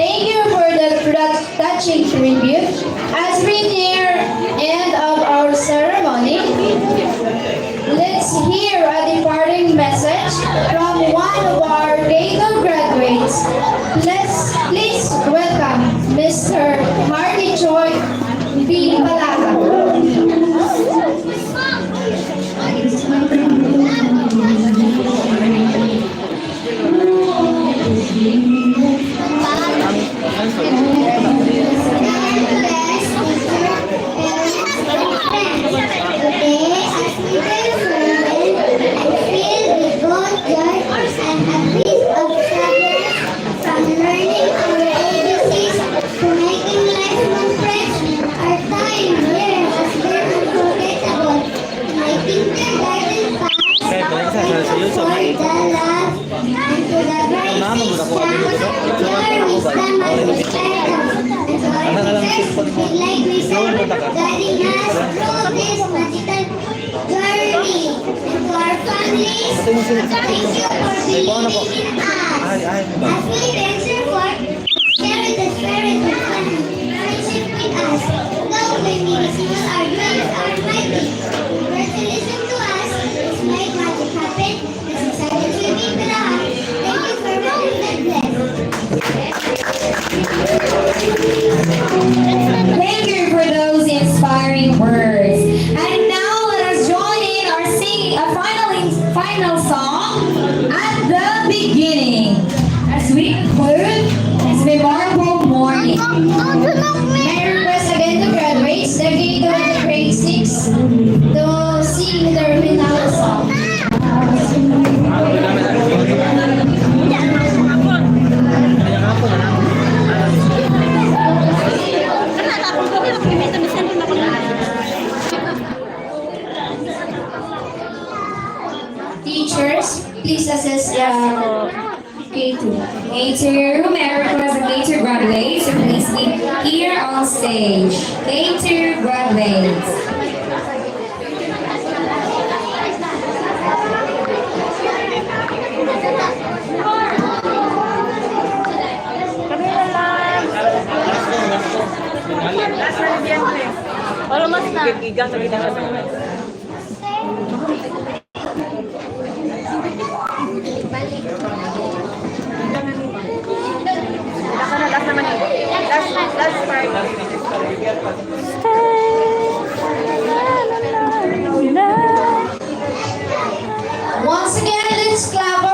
Thank you for that touching tribute. As we near end of our ceremony, let's hear a departing message from one of our Cato graduates. Please welcome Mr. Hardy Choi B. Palaca. Thank you for those inspiring words. And now let us join in or sing a final song at the beginning as we conclude this memorable morning. May I request again to graduates, the Cato of grade 6, to sing the final song. Teachers, please assist K2. K2, may I request the K2 graduates to please be here on stage. K2 graduates. Almost na. Once again, let's clap